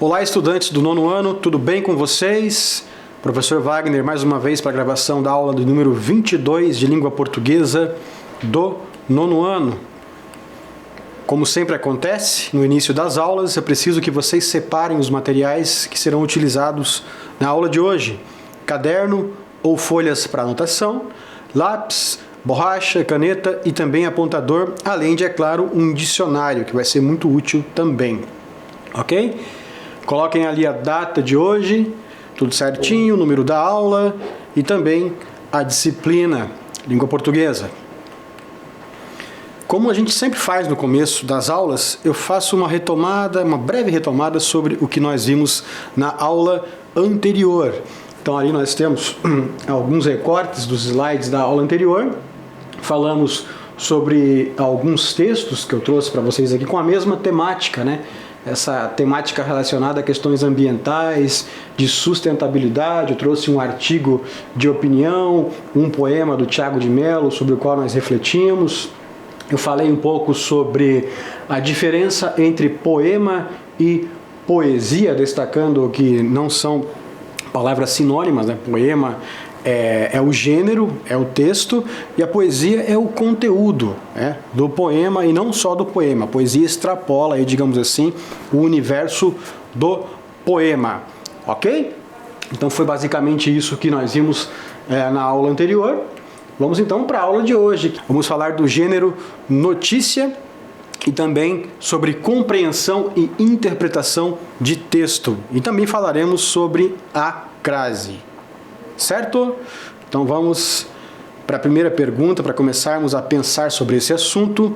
Olá, estudantes do nono ano, tudo bem com vocês? Professor Wagner, mais uma vez para a gravação da aula do número 22 de língua portuguesa do nono ano. Como sempre acontece, no início das aulas, eu preciso que vocês separem os materiais que serão utilizados na aula de hoje. Caderno ou folhas para anotação, lápis, borracha, caneta e também apontador, além de, é claro, um dicionário, que vai ser muito útil também. Ok? Coloquem ali a data de hoje, tudo certinho, o número da aula e também a disciplina, língua portuguesa. Como a gente sempre faz no começo das aulas, eu faço uma retomada, uma breve retomada sobre o que nós vimos na aula anterior. Então ali nós temos alguns recortes dos slides da aula anterior. Falamos sobre alguns textos que eu trouxe para vocês aqui com a mesma temática, né? Essa temática relacionada a questões ambientais, de sustentabilidade. Eu trouxe um artigo de opinião, um poema do Tiago de Mello, sobre o qual nós refletimos. Eu falei um pouco sobre a diferença entre poema e poesia, destacando que não são palavras sinônimas, né? Poema é o gênero, é o texto, e a poesia é o conteúdo, né, do poema, e não só do poema. A poesia extrapola, aí, digamos assim, o universo do poema. Ok? Então foi basicamente isso que nós vimos na aula anterior. Vamos então para a aula de hoje. Vamos falar do gênero notícia e também sobre compreensão e interpretação de texto. E também falaremos sobre a crase. Certo? Então vamos para a primeira pergunta, para começarmos a pensar sobre esse assunto.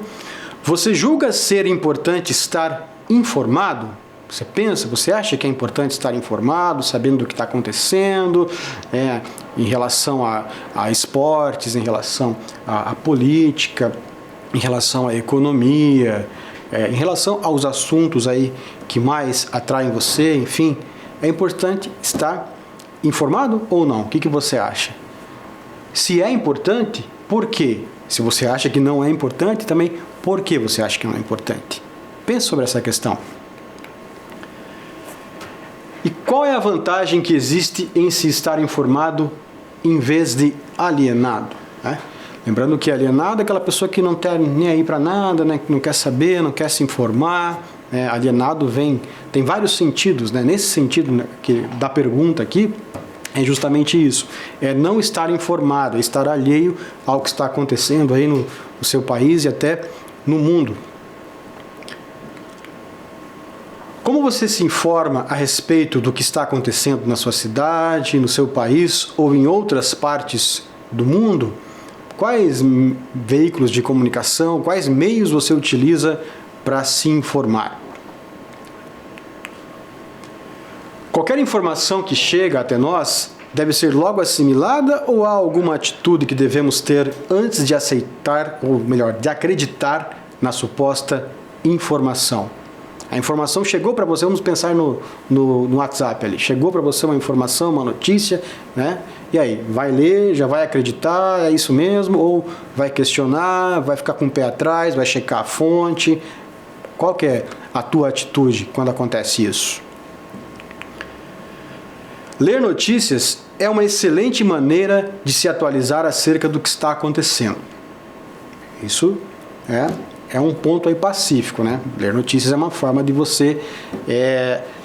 Você julga ser importante estar informado? Você pensa, você acha que é importante estar informado, sabendo do que está acontecendo, em relação a esportes, em relação à política, em relação à economia, em relação aos assuntos aí que mais atraem você, enfim, é importante estar informado ou não? O que você acha? Se é importante, por quê? Se você acha que não é importante, também por que você acha que não é importante? Pense sobre essa questão. E qual é a vantagem que existe em se estar informado em vez de alienado? Né? Lembrando que alienado é aquela pessoa que não está nem aí para nada, né? Que não quer saber, não quer se informar. Alienado tem vários sentidos, né? Nesse sentido, né, da pergunta aqui, é justamente isso, é não estar informado, é estar alheio ao que está acontecendo aí no seu país e até no mundo. Como você se informa a respeito do que está acontecendo na sua cidade, no seu país ou em outras partes do mundo? Quais veículos de comunicação, quais meios você utiliza para se informar? Qualquer informação que chega até nós deve ser logo assimilada ou há alguma atitude que devemos ter antes de aceitar, ou melhor, de acreditar na suposta informação? A informação chegou para você, vamos pensar no WhatsApp ali, chegou para você uma informação, uma notícia, né? E aí, vai ler, já vai acreditar, é isso mesmo? Ou vai questionar, vai ficar com o pé atrás, vai checar a fonte? Qual que é a tua atitude quando acontece isso? Ler notícias é uma excelente maneira de se atualizar acerca do que está acontecendo. Isso é um ponto aí pacífico, né? Ler notícias é uma forma de você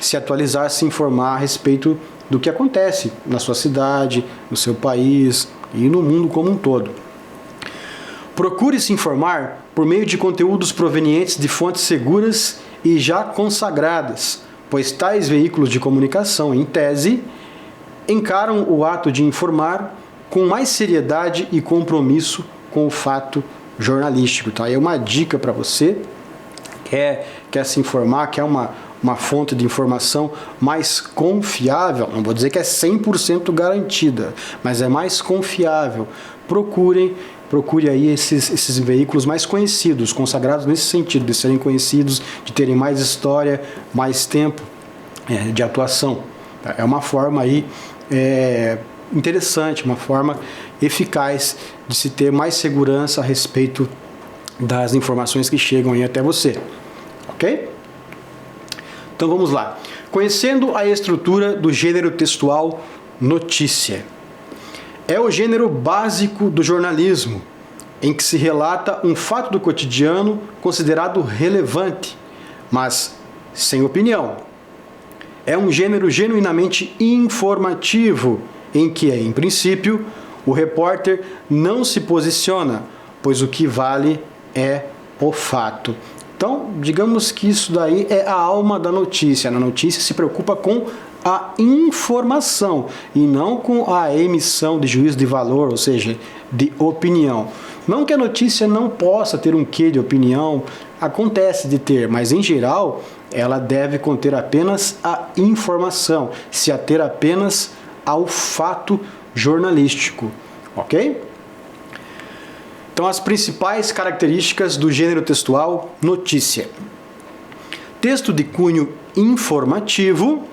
se atualizar, se informar a respeito do que acontece na sua cidade, no seu país e no mundo como um todo. Procure se informar por meio de conteúdos provenientes de fontes seguras e já consagradas, pois tais veículos de comunicação, em tese, encaram o ato de informar com mais seriedade e compromisso com o fato jornalístico. Então, aí é uma dica para você que quer se informar, quer uma fonte de informação mais confiável. Não vou dizer que é 100% garantida, mas é mais confiável. Procure aí esses veículos mais conhecidos, consagrados nesse sentido, de serem conhecidos, de terem mais história, mais tempo de atuação. É uma forma aí interessante, uma forma eficaz de se ter mais segurança a respeito das informações que chegam aí até você. Ok? Então vamos lá. Conhecendo a estrutura do gênero textual notícia. É o gênero básico do jornalismo, em que se relata um fato do cotidiano considerado relevante, mas sem opinião. É um gênero genuinamente informativo, em que, em princípio, o repórter não se posiciona, pois o que vale é o fato. Então, digamos que isso daí é a alma da notícia. A notícia se preocupa com a informação e não com a emissão de juízo de valor, ou seja, de opinião. Não que a notícia não possa ter um quê de opinião, acontece de ter, mas em geral ela deve conter apenas a informação, se ater apenas ao fato jornalístico, ok? Então, as principais características do gênero textual notícia. Texto de cunho informativo,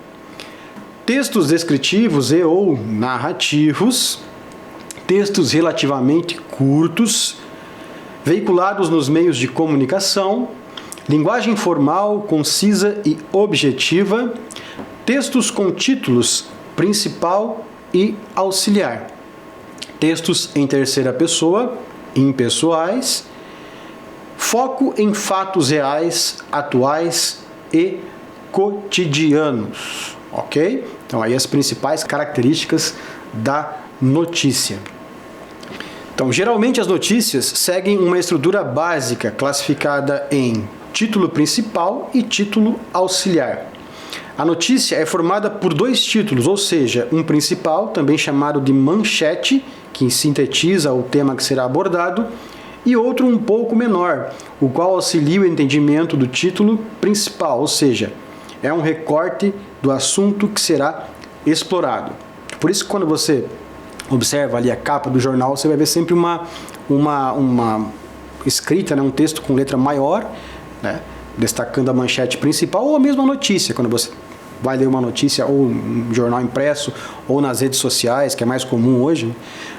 textos descritivos e ou narrativos, textos relativamente curtos, veiculados nos meios de comunicação, linguagem formal, concisa e objetiva, textos com títulos principal e auxiliar, textos em terceira pessoa, impessoais, foco em fatos reais, atuais e cotidianos, ok? Então aí as principais características da notícia. Então, geralmente as notícias seguem uma estrutura básica classificada em título principal e título auxiliar. A notícia é formada por dois títulos, ou seja, um principal, também chamado de manchete, que sintetiza o tema que será abordado, e outro um pouco menor, o qual auxilia o entendimento do título principal, ou seja, é um recorte do assunto que será explorado. Por isso que quando você observa ali a capa do jornal, você vai ver sempre uma escrita, né, um texto com letra maior, né, destacando a manchete principal, ou a mesma notícia, quando você vai ler uma notícia ou um jornal impresso ou nas redes sociais, que é mais comum hoje, né,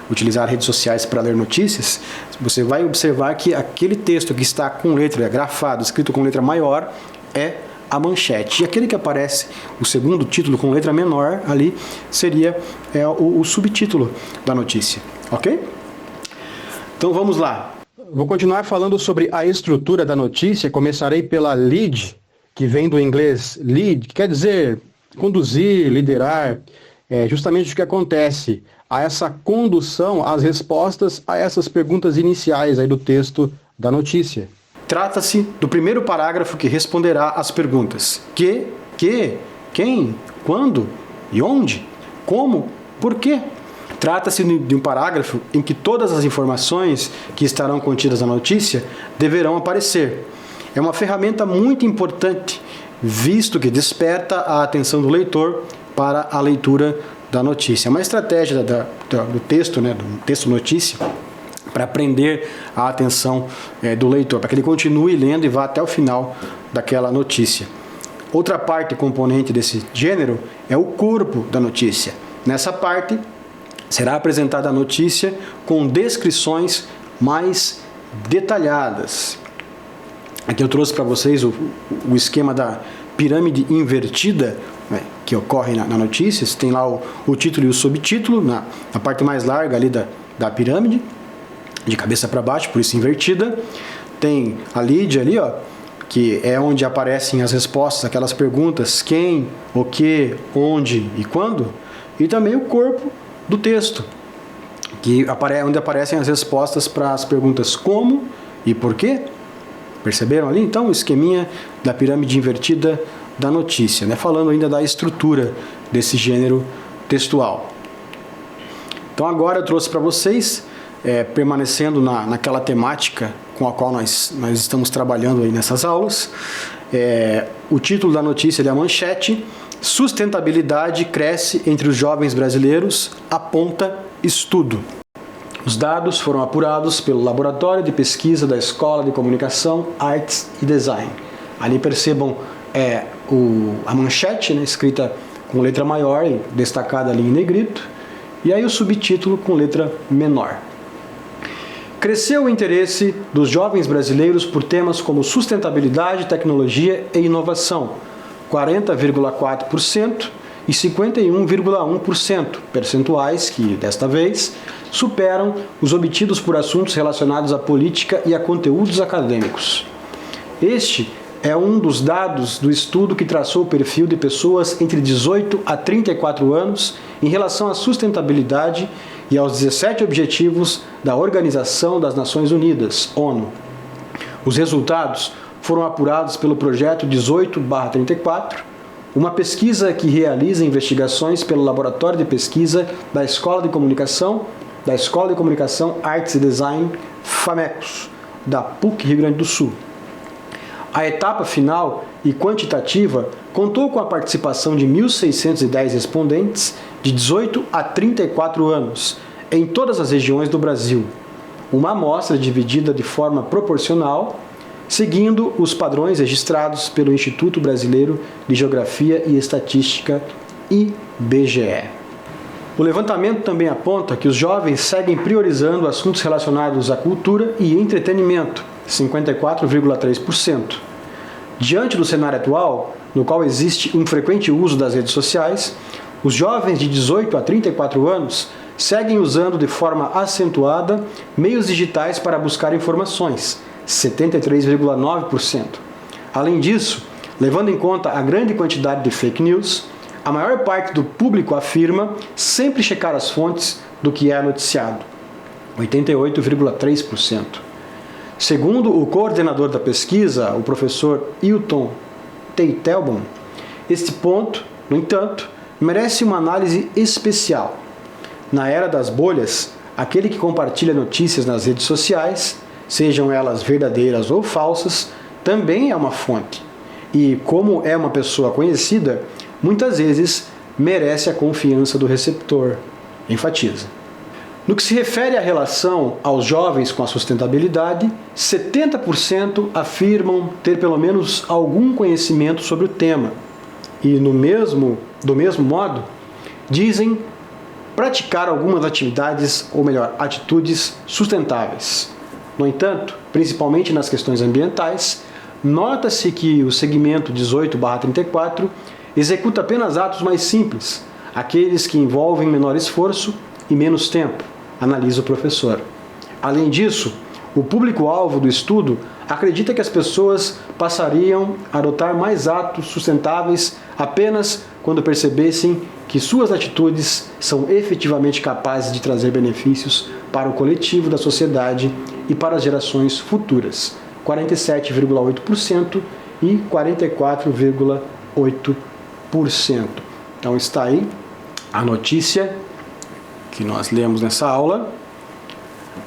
utilizar redes sociais para ler notícias, você vai observar que aquele texto que está com letra grafado, escrito com letra maior, é a manchete. E aquele que aparece, o segundo título com letra menor, ali seria o subtítulo da notícia, ok? Então vamos lá. Vou continuar falando sobre a estrutura da notícia. Começarei pela lead, que vem do inglês lead, que quer dizer conduzir, liderar. É justamente o que acontece, a essa condução, as respostas a essas perguntas iniciais aí do texto da notícia. Trata-se do primeiro parágrafo que responderá às perguntas que, quem, quando e onde, como, por quê. Trata-se de um parágrafo em que todas as informações que estarão contidas na notícia deverão aparecer. É uma ferramenta muito importante, visto que desperta a atenção do leitor para a leitura da notícia. É uma estratégia do texto, né, do texto notícia, para prender a atenção do leitor, para que ele continue lendo e vá até o final daquela notícia. Outra parte componente desse gênero é o corpo da notícia. Nessa parte, será apresentada a notícia com descrições mais detalhadas. Aqui eu trouxe para vocês o esquema da pirâmide invertida, né, que ocorre na notícia. Você tem lá o título e o subtítulo, na parte mais larga ali da pirâmide, de cabeça para baixo, por isso invertida. Tem a lead ali, ó, que é onde aparecem as respostas, aquelas perguntas: quem, o que, onde e quando. E também o corpo do texto, onde aparecem as respostas para as perguntas como e por quê. Perceberam ali? Então, o esqueminha da pirâmide invertida da notícia, né? Falando ainda da estrutura desse gênero textual. Então, agora eu trouxe para vocês, permanecendo naquela temática com a qual nós estamos trabalhando aí nessas aulas, o título da notícia é a manchete: sustentabilidade cresce entre os jovens brasileiros, aponta estudo. Os dados foram apurados pelo Laboratório de Pesquisa da Escola de Comunicação, Artes e Design. Ali percebam a manchete, né, escrita com letra maior e destacada ali em negrito, e aí o subtítulo com letra menor. Cresceu o interesse dos jovens brasileiros por temas como sustentabilidade, tecnologia e inovação, 40,4% e 51,1%, percentuais que, desta vez, superam os obtidos por assuntos relacionados à política e a conteúdos acadêmicos. Este é um dos dados do estudo que traçou o perfil de pessoas entre 18 a 34 anos em relação à sustentabilidade e aos 17 Objetivos da Organização das Nações Unidas, ONU. Os resultados foram apurados pelo projeto 18/34, uma pesquisa que realiza investigações pelo Laboratório de Pesquisa da Escola de Comunicação, Artes e Design, FAMECOS, da PUC Rio Grande do Sul. A etapa final e quantitativa contou com a participação de 1.610 respondentes de 18 a 34 anos, em todas as regiões do Brasil. Uma amostra dividida de forma proporcional, seguindo os padrões registrados pelo Instituto Brasileiro de Geografia e Estatística, IBGE. O levantamento também aponta que os jovens seguem priorizando assuntos relacionados à cultura e entretenimento, 54,3%. Diante do cenário atual, no qual existe um frequente uso das redes sociais, os jovens de 18 a 34 anos seguem usando de forma acentuada meios digitais para buscar informações, 73,9%. Além disso, levando em conta a grande quantidade de fake news, a maior parte do público afirma sempre checar as fontes do que é noticiado, 88,3%. Segundo o coordenador da pesquisa, o professor Hilton Teitelbaum, este ponto, no entanto, merece uma análise especial. Na era das bolhas, aquele que compartilha notícias nas redes sociais, sejam elas verdadeiras ou falsas, também é uma fonte. E, como é uma pessoa conhecida, muitas vezes merece a confiança do receptor, enfatiza. No que se refere à relação aos jovens com a sustentabilidade, 70% afirmam ter pelo menos algum conhecimento sobre o tema. E do mesmo modo, dizem praticar algumas atividades, ou melhor, atitudes sustentáveis. No entanto, principalmente nas questões ambientais, nota-se que o segmento 18/34 executa apenas atos mais simples, aqueles que envolvem menor esforço e menos tempo, analisa o professor. Além disso, o público-alvo do estudo acredita que as pessoas passariam a adotar mais atos sustentáveis apenas quando percebessem que suas atitudes são efetivamente capazes de trazer benefícios para o coletivo da sociedade e para as gerações futuras, 47,8% e 44,8%. Então está aí a notícia que nós lemos nessa aula.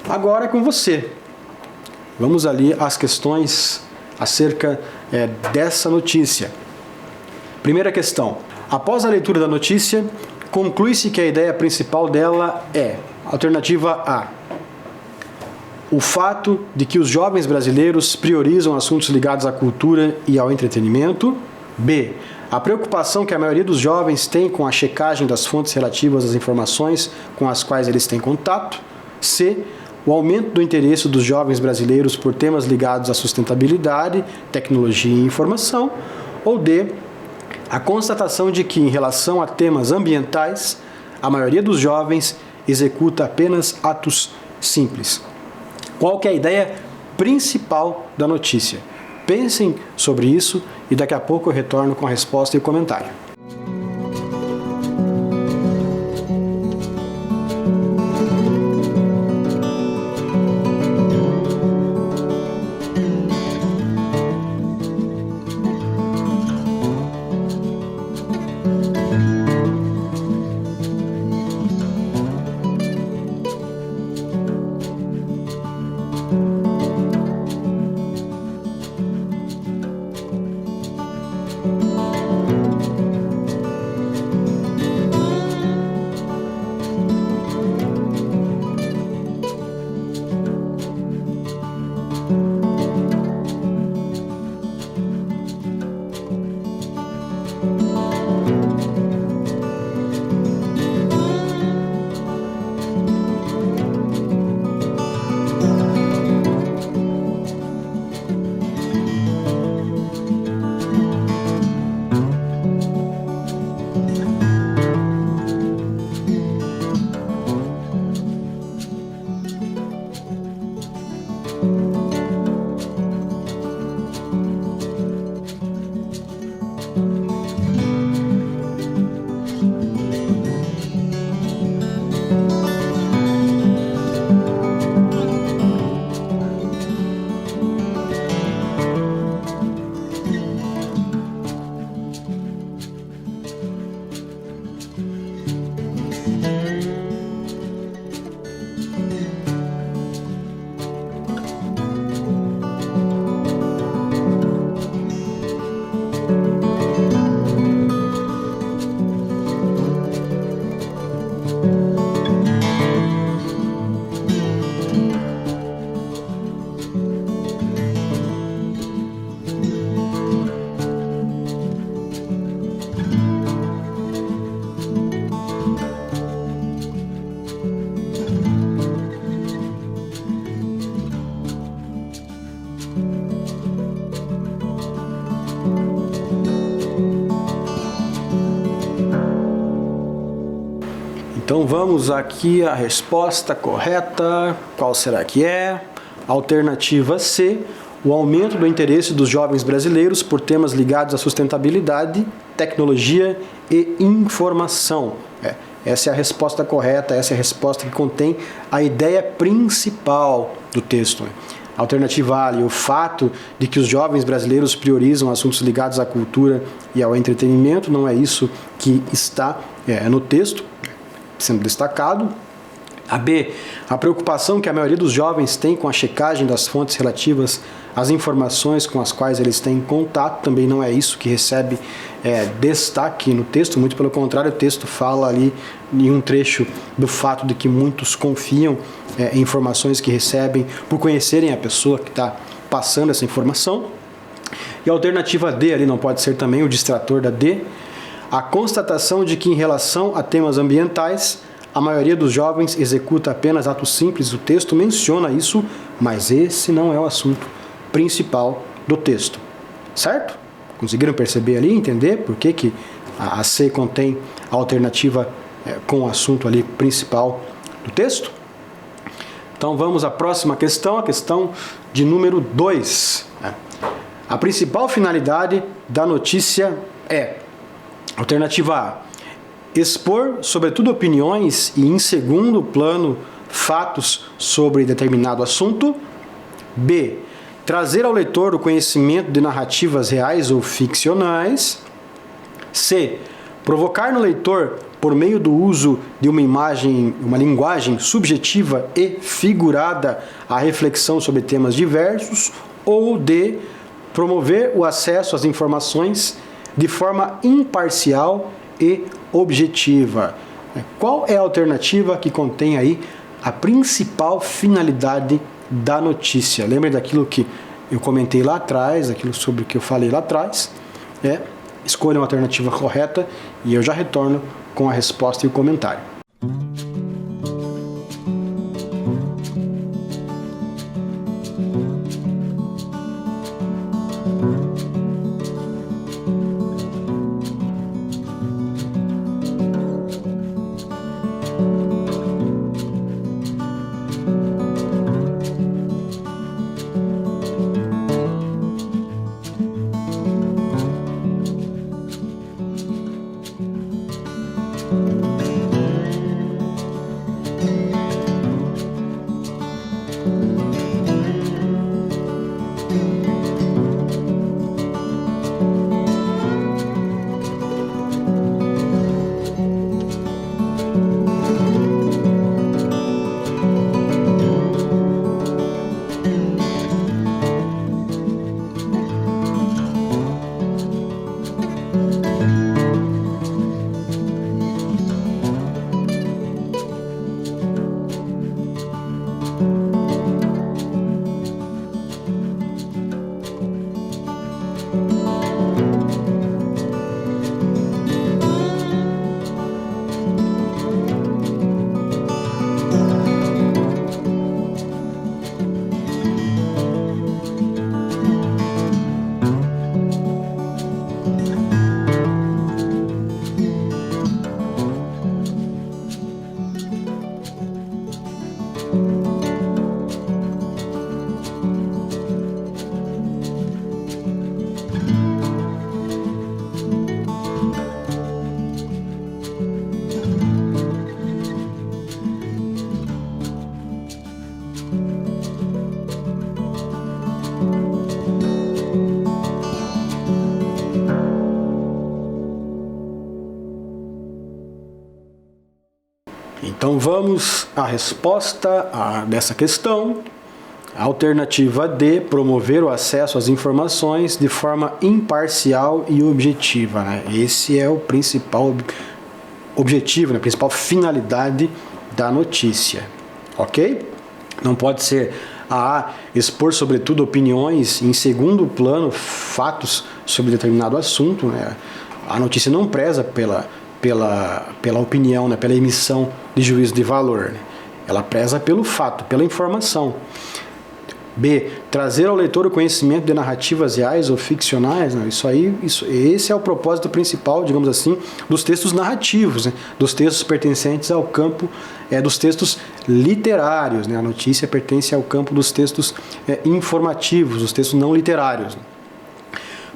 Agora é com você. Vamos ali às questões acerca dessa notícia. Primeira questão. Após a leitura da notícia, conclui-se que a ideia principal dela é: alternativa A, o fato de que os jovens brasileiros priorizam assuntos ligados à cultura e ao entretenimento. B, a preocupação que a maioria dos jovens tem com a checagem das fontes relativas às informações com as quais eles têm contato. C, o aumento do interesse dos jovens brasileiros por temas ligados à sustentabilidade, tecnologia e informação. Ou D, a constatação de que, em relação a temas ambientais, a maioria dos jovens executa apenas atos simples. Qual que é a ideia principal da notícia? Pensem sobre isso e daqui a pouco eu retorno com a resposta e o comentário. Então vamos aqui a resposta correta. Qual será que é? Alternativa C. O aumento do interesse dos jovens brasileiros por temas ligados à sustentabilidade, tecnologia e informação. Essa é a resposta correta, essa é a resposta que contém a ideia principal do texto. Alternativa A, o fato de que os jovens brasileiros priorizam assuntos ligados à cultura e ao entretenimento, não é isso que está no texto sendo destacado. A B, a preocupação que a maioria dos jovens tem com a checagem das fontes relativas às informações com as quais eles têm contato, também não é isso que recebe destaque no texto, muito pelo contrário, o texto fala ali em um trecho do fato de que muitos confiam em informações que recebem por conhecerem a pessoa que está passando essa informação. E a alternativa D, ali não pode ser também o distrator da D, a constatação de que em relação a temas ambientais, a maioria dos jovens executa apenas atos simples. O texto menciona isso, mas esse não é o assunto principal do texto. Certo? Conseguiram perceber ali, entender por que a C contém a alternativa com o assunto ali principal do texto? Então vamos à próxima questão, a questão de número 2. A principal finalidade da notícia é: alternativa A, expor, sobretudo, opiniões e, em segundo plano, fatos sobre determinado assunto. B, trazer ao leitor o conhecimento de narrativas reais ou ficcionais. C, provocar no leitor, por meio do uso de uma linguagem subjetiva e figurada, a reflexão sobre temas diversos. Ou D, promover o acesso às informações de forma imparcial e objetiva. Qual é a alternativa que contém aí a principal finalidade da notícia? Lembre daquilo que eu comentei lá atrás, aquilo sobre o que eu falei lá atrás. Escolha uma alternativa correta e eu já retorno com a resposta e o comentário. Então vamos à resposta dessa questão. Alternativa D, promover o acesso às informações de forma imparcial e objetiva. Esse é o principal objetivo, a principal finalidade da notícia. Ok? Não pode ser a expor, sobretudo, opiniões, em segundo plano, fatos sobre determinado assunto. A notícia não preza pela opinião, pela emissão de juízo de valor. Ela preza pelo fato, pela informação. B. Trazer ao leitor o conhecimento de narrativas reais ou ficcionais. Né? Esse é o propósito principal, digamos assim, dos textos narrativos, né? Dos textos pertencentes ao campo dos textos literários. Né? A notícia pertence ao campo dos textos informativos, dos textos não literários. Né?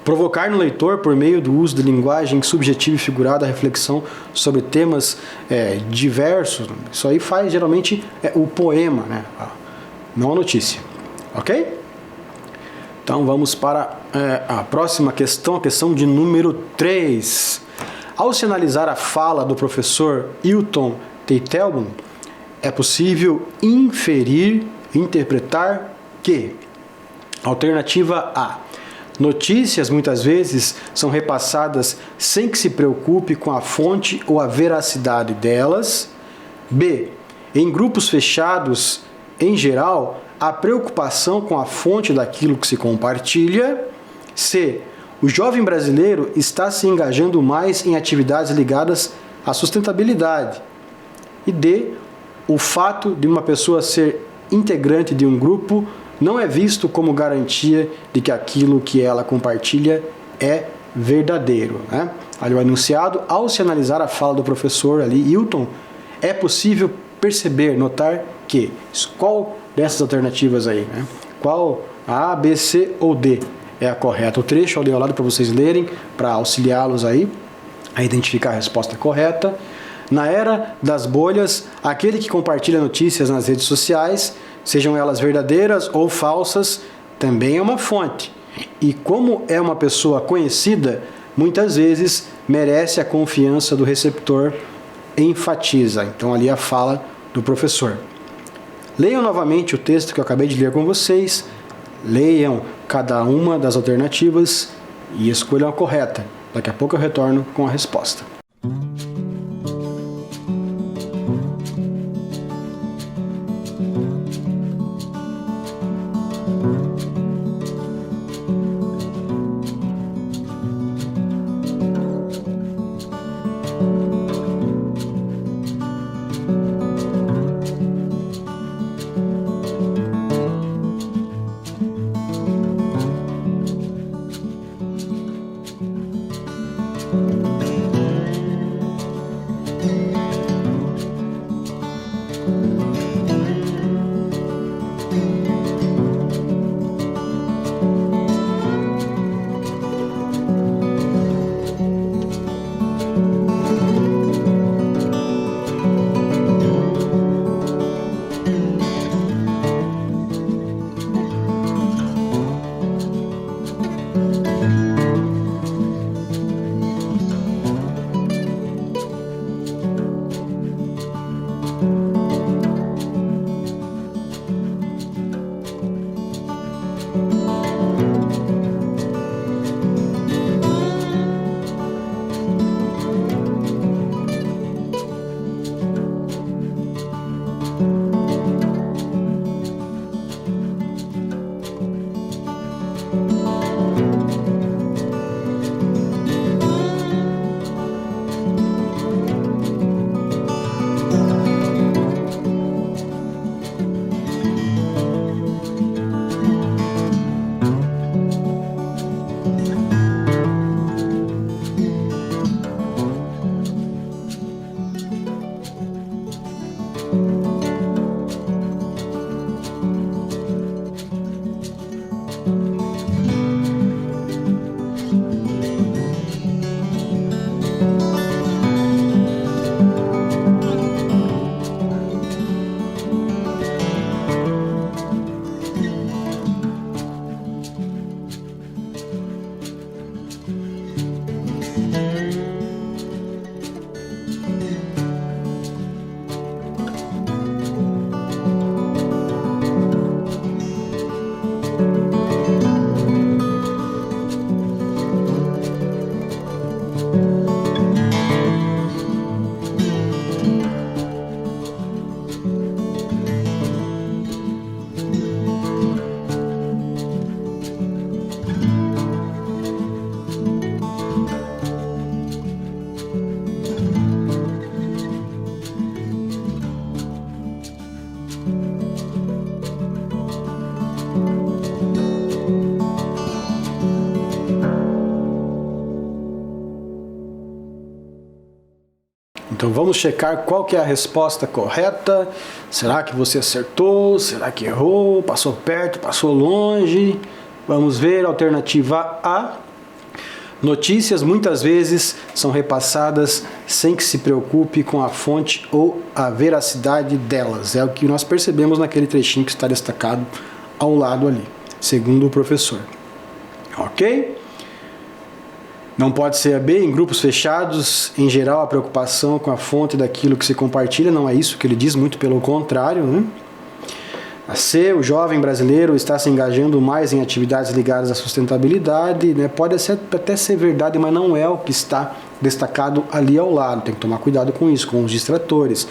Provocar no leitor, por meio do uso de linguagem subjetiva e figurada, a reflexão sobre temas diversos. Isso aí faz geralmente o poema, né? Não a notícia. Ok? Então vamos para a próxima questão, a questão de número 3. Ao se analisar a fala do professor Hilton Teitelbaum, é possível inferir, interpretar que: alternativa A. Notícias muitas vezes são repassadas sem que se preocupe com a fonte ou a veracidade delas. B. Em grupos fechados, em geral, há preocupação com a fonte daquilo que se compartilha. C. O jovem brasileiro está se engajando mais em atividades ligadas à sustentabilidade. E D. O fato de uma pessoa ser integrante de um grupo não é visto como garantia de que aquilo que ela compartilha é verdadeiro. Né? Ali o enunciado: ao se analisar a fala do professor ali, Hilton, é possível perceber, notar que qual dessas alternativas aí, né? Qual A, B, C ou D é a correta? O trecho ali ao lado para vocês lerem, para auxiliá-los aí a identificar a resposta correta. Na era das bolhas, aquele que compartilha notícias nas redes sociais, sejam elas verdadeiras ou falsas, também é uma fonte. E como é uma pessoa conhecida, muitas vezes merece a confiança do receptor, enfatiza. Então ali a fala do professor. Leiam novamente o texto que eu acabei de ler com vocês, leiam cada uma das alternativas e escolham a correta. Daqui a pouco eu retorno com a resposta. Então vamos checar qual que é a resposta correta. Será que você acertou? Será que errou? Passou perto? Passou longe? Vamos ver. Alternativa A. Notícias muitas vezes são repassadas sem que se preocupe com a fonte ou a veracidade delas. É o que nós percebemos naquele trechinho que está destacado ao lado ali, segundo o professor. Ok? Não pode ser a B. Em grupos fechados, em geral, a preocupação com a fonte daquilo que se compartilha. Não é isso que ele diz, muito pelo contrário, né? A C, o jovem brasileiro está se engajando mais em atividades ligadas à sustentabilidade, né? Pode até ser verdade, mas não é o que está destacado ali ao lado. Tem que tomar cuidado com isso, com os distratores,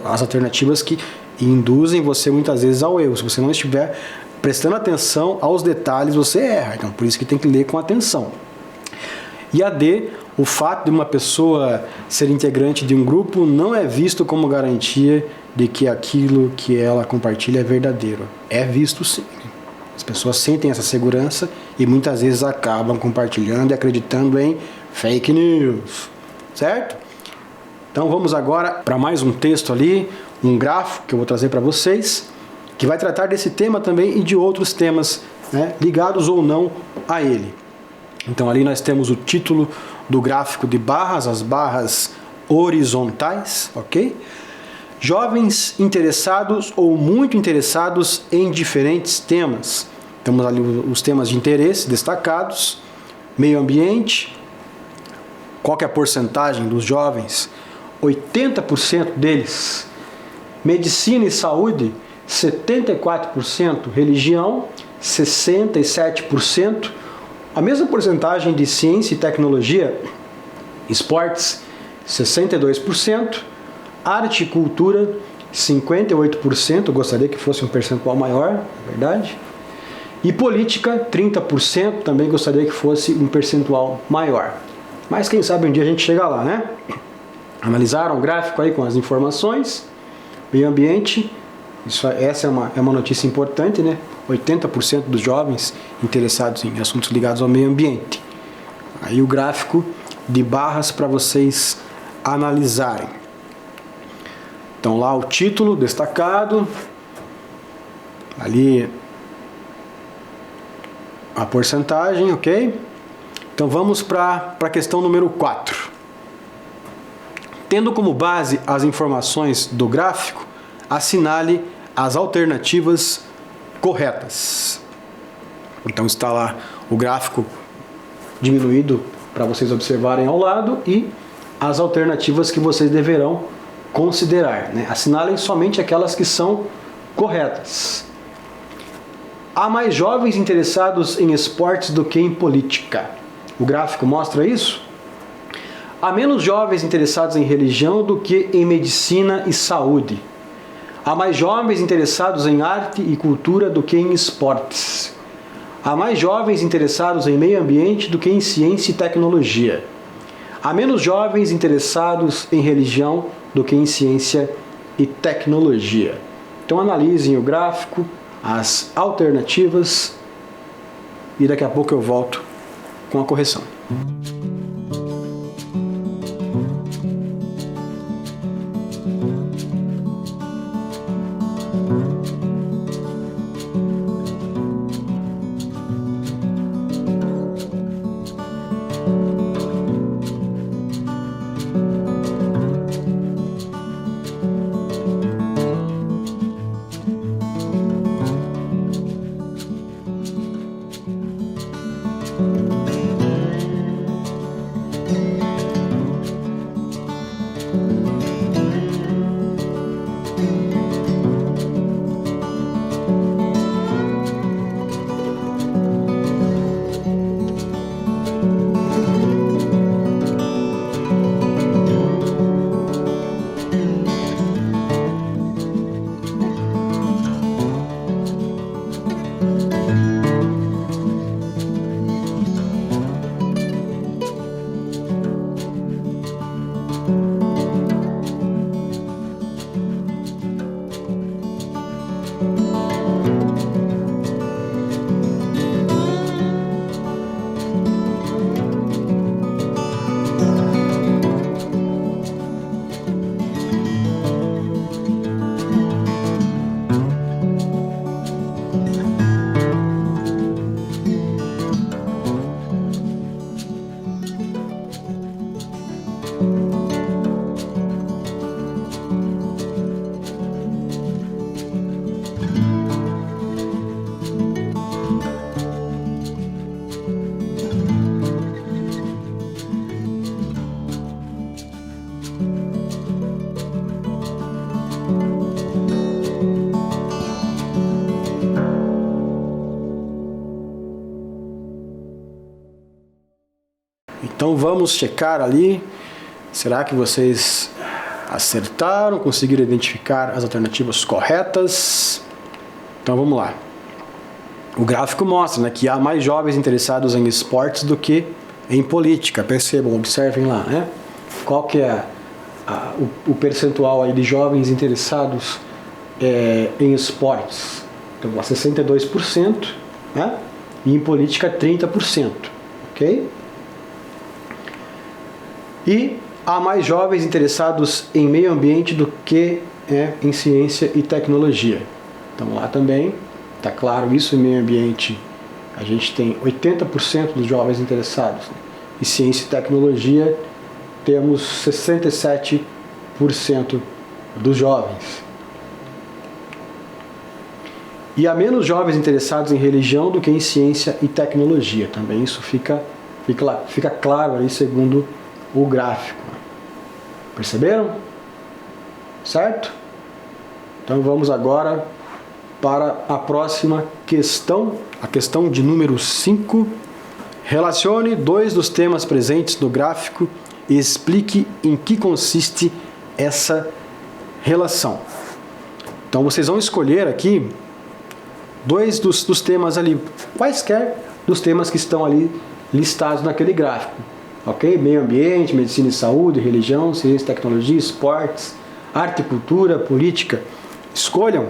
as alternativas que induzem você muitas vezes ao erro. Se você não estiver prestando atenção aos detalhes, você erra. Então, por isso que tem que ler com atenção. E a D, o fato de uma pessoa ser integrante de um grupo não é visto como garantia de que aquilo que ela compartilha é verdadeiro. É visto sim. As pessoas sentem essa segurança e muitas vezes acabam compartilhando e acreditando em fake news, certo? Então vamos agora para mais um texto ali, um gráfico que eu vou trazer para vocês, que vai tratar desse tema também e de outros temas, né, ligados ou não a ele. Então ali nós temos o título do gráfico de barras, as barras horizontais, ok? Jovens interessados ou muito interessados em diferentes temas. Temos ali os temas de interesse destacados, meio ambiente. Qual que é a porcentagem dos jovens? 80% deles. Medicina e saúde, 74%. Religião, 67%. A mesma porcentagem de ciência e tecnologia, esportes, 62%. Arte e cultura, 58%, eu gostaria que fosse um percentual maior, na verdade. E política, 30%, também gostaria que fosse um percentual maior. Mas quem sabe um dia a gente chega lá, né? Analisaram o gráfico aí com as informações. Meio ambiente, essa é uma notícia importante, né? 80% dos jovens interessados em assuntos ligados ao meio ambiente. Aí o gráfico de barras para vocês analisarem. Então lá o título destacado, ali a porcentagem, ok? Então vamos para a questão número 4. Tendo como base as informações do gráfico, assinale as alternativas corretas. Então está lá o gráfico diminuído para vocês observarem ao lado e as alternativas que vocês deverão considerar, né? Assinalem somente aquelas que são corretas. Há mais jovens interessados em esportes do que em política. O gráfico mostra isso? Há menos jovens interessados em religião do que em medicina e saúde. Há mais jovens interessados em arte e cultura do que em esportes. Há mais jovens interessados em meio ambiente do que em ciência e tecnologia. Há menos jovens interessados em religião do que em ciência e tecnologia. Então analisem o gráfico, as alternativas e daqui a pouco eu volto com a correção. Então vamos checar ali. Será que vocês acertaram, conseguiram identificar as alternativas corretas? Então vamos lá. O gráfico mostra, né, que há mais jovens interessados em esportes do que em política. Percebam, observem lá, né? Qual que é o percentual aí de jovens interessados em esportes? Então, 62%, né? E em política 30%, ok? E há mais jovens interessados em meio ambiente do que em ciência e tecnologia. Então lá também está claro isso. Em meio ambiente a gente tem 80% dos jovens interessados. Em ciência e tecnologia temos 67% dos jovens. E há menos jovens interessados em religião do que em ciência e tecnologia. Também isso fica claro aí segundo o gráfico. Perceberam? Certo? Então vamos agora para a próxima questão, a questão de número 5. Relacione dois dos temas presentes no gráfico e explique em que consiste essa relação. Então vocês vão escolher aqui dois dos temas ali, quaisquer dos temas que estão ali listados naquele gráfico. Ok? Meio ambiente, medicina e saúde, religião, ciência e tecnologia, esportes, arte e cultura, política. Escolham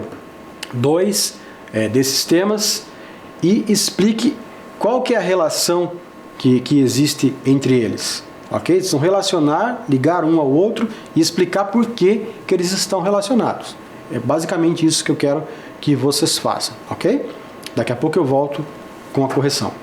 dois desses temas e explique qual que é a relação que existe entre eles. Ok? Eles vão relacionar, ligar um ao outro e explicar por que eles estão relacionados. É basicamente isso que eu quero que vocês façam. Ok? Daqui a pouco eu volto com a correção.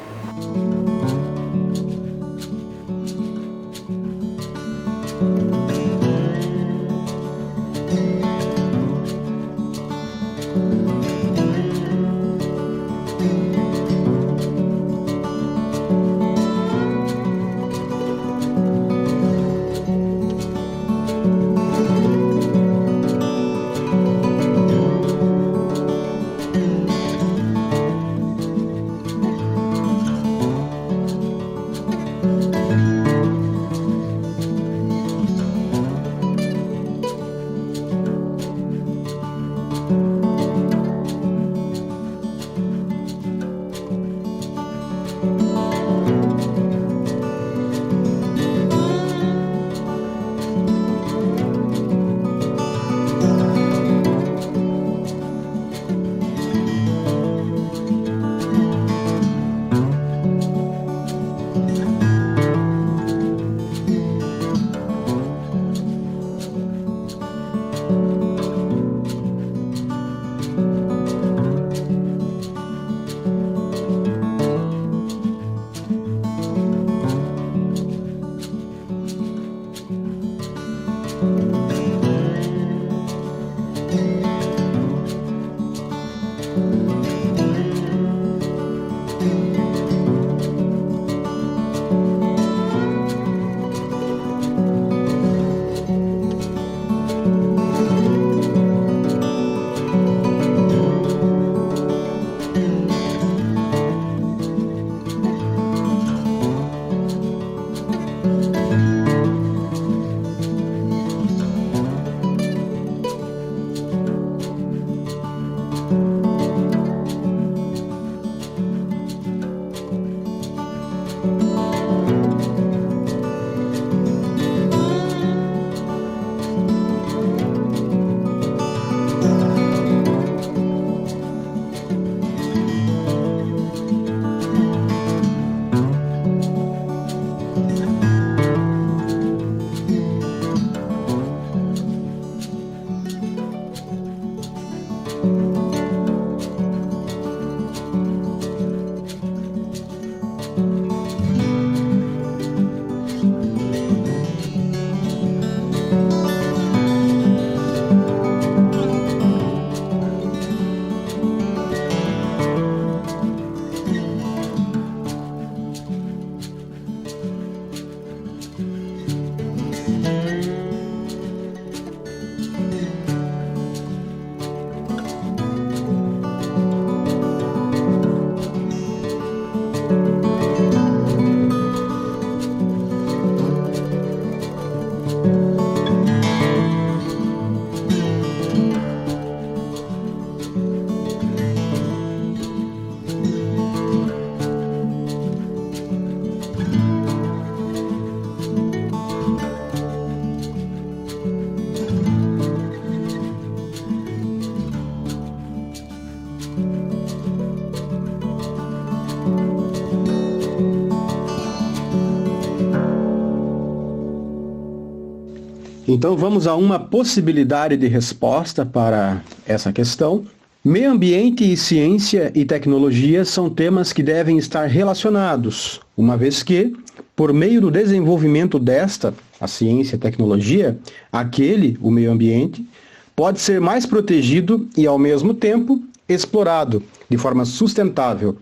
Então vamos a uma possibilidade de resposta para essa questão. Meio ambiente e ciência e tecnologia são temas que devem estar relacionados, uma vez que, por meio do desenvolvimento desta, a ciência e a tecnologia, aquele, o meio ambiente, pode ser mais protegido e, ao mesmo tempo, explorado de forma sustentável.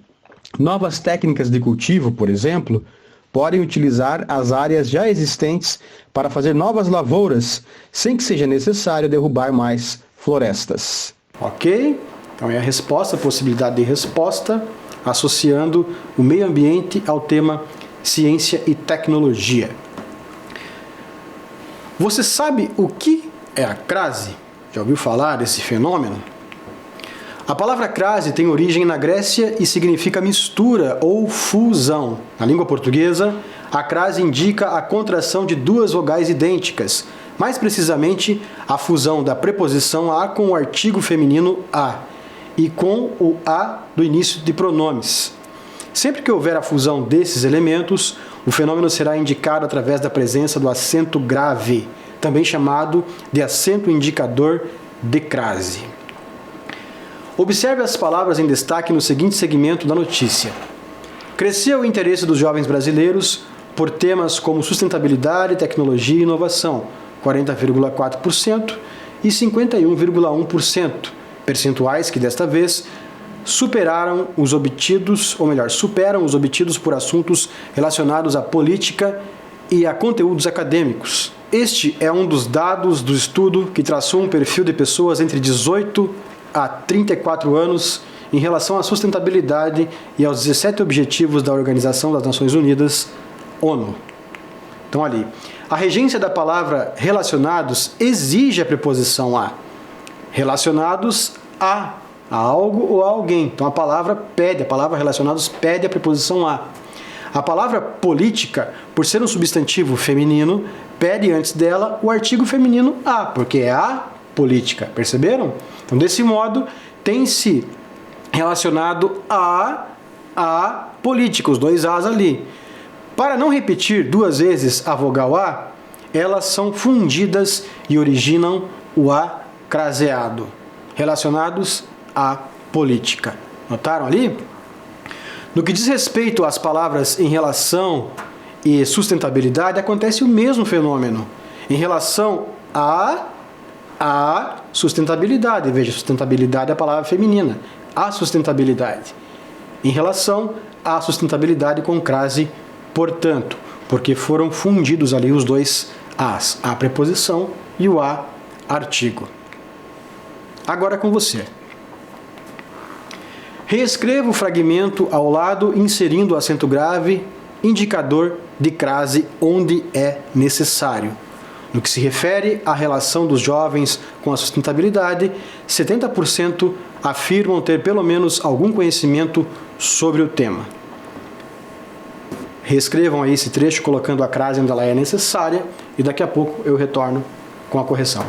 Novas técnicas de cultivo, por exemplo, podem utilizar as áreas já existentes para fazer novas lavouras, sem que seja necessário derrubar mais florestas. Ok? Então é a resposta, a possibilidade de resposta, associando o meio ambiente ao tema ciência e tecnologia. Você sabe o que é a crase? Já ouviu falar desse fenômeno? A palavra crase tem origem na Grécia e significa mistura ou fusão. Na língua portuguesa, a crase indica a contração de duas vogais idênticas, mais precisamente a fusão da preposição a com o artigo feminino a e com o a do início de pronomes. Sempre que houver a fusão desses elementos, o fenômeno será indicado através da presença do acento grave, também chamado de acento indicador de crase. Observe as palavras em destaque no seguinte segmento da notícia. Cresceu o interesse dos jovens brasileiros por temas como sustentabilidade, tecnologia e inovação, 40,4% e 51,1%, percentuais que desta vez superam os obtidos por assuntos relacionados à política e a conteúdos acadêmicos. Este é um dos dados do estudo que traçou um perfil de pessoas entre 18 a 34 anos em relação à sustentabilidade e aos 17 Objetivos da Organização das Nações Unidas, ONU. Então ali, a regência da palavra relacionados exige a preposição a. Relacionados a algo ou a alguém. Então a palavra relacionados pede a preposição a. A palavra política, por ser um substantivo feminino, pede antes dela o artigo feminino a, porque é a política. Perceberam? Então, desse modo, tem-se relacionado a política, os dois as ali. Para não repetir duas vezes a vogal a, elas são fundidas e originam o a craseado, relacionados à política. Notaram ali? No que diz respeito às palavras em relação e sustentabilidade, acontece o mesmo fenômeno. Em relação a sustentabilidade, veja, sustentabilidade é a palavra feminina, a sustentabilidade. Em relação à sustentabilidade com crase, portanto, porque foram fundidos ali os dois as, a preposição e o a artigo. Agora é com você. Reescreva o fragmento ao lado, inserindo o acento grave, indicador de crase onde é necessário. No que se refere à relação dos jovens com a sustentabilidade, 70% afirmam ter pelo menos algum conhecimento sobre o tema. Reescrevam aí esse trecho colocando a crase onde ela é necessária e daqui a pouco eu retorno com a correção.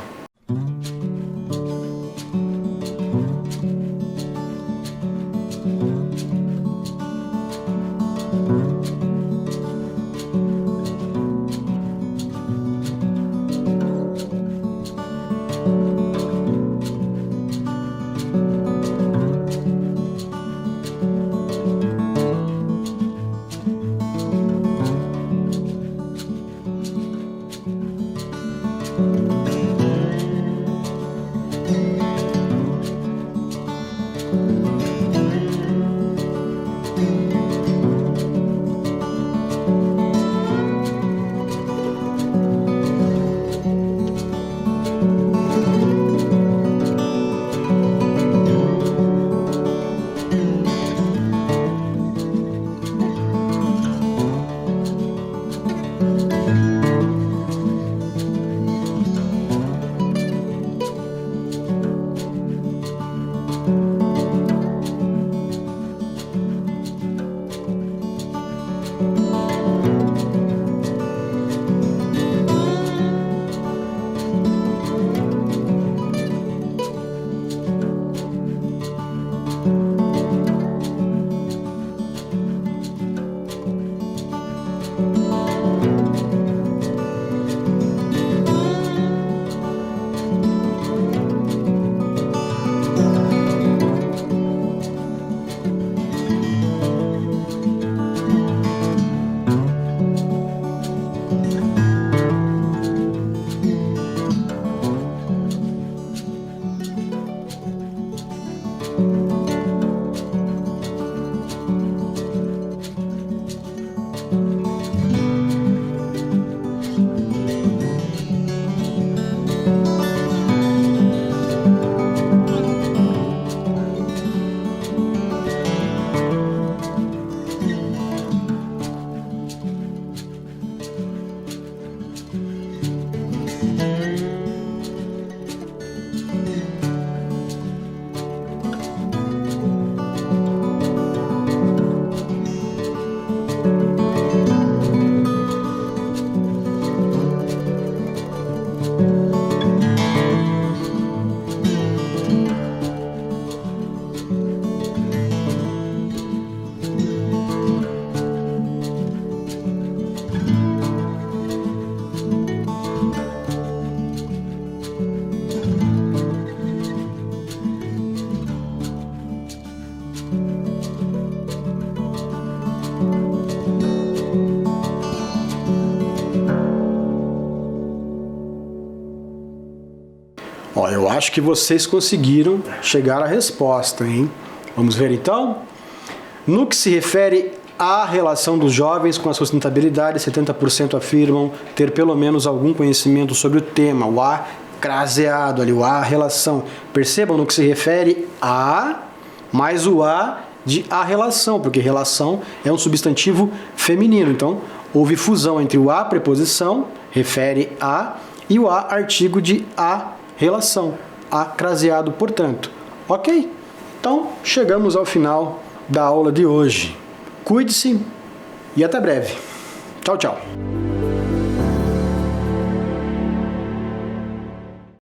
Ó, eu acho que vocês conseguiram chegar à resposta, hein? Vamos ver então? No que se refere à relação dos jovens com a sustentabilidade, 70% afirmam ter pelo menos algum conhecimento sobre o tema, o A craseado ali, o A relação. Percebam no que se refere a, mais o A de a relação, porque relação é um substantivo feminino, então houve fusão entre o A preposição, refere a, e o A artigo de a relação, a craseado, portanto. Ok? Então, chegamos ao final da aula de hoje. Cuide-se e até breve. Tchau, tchau.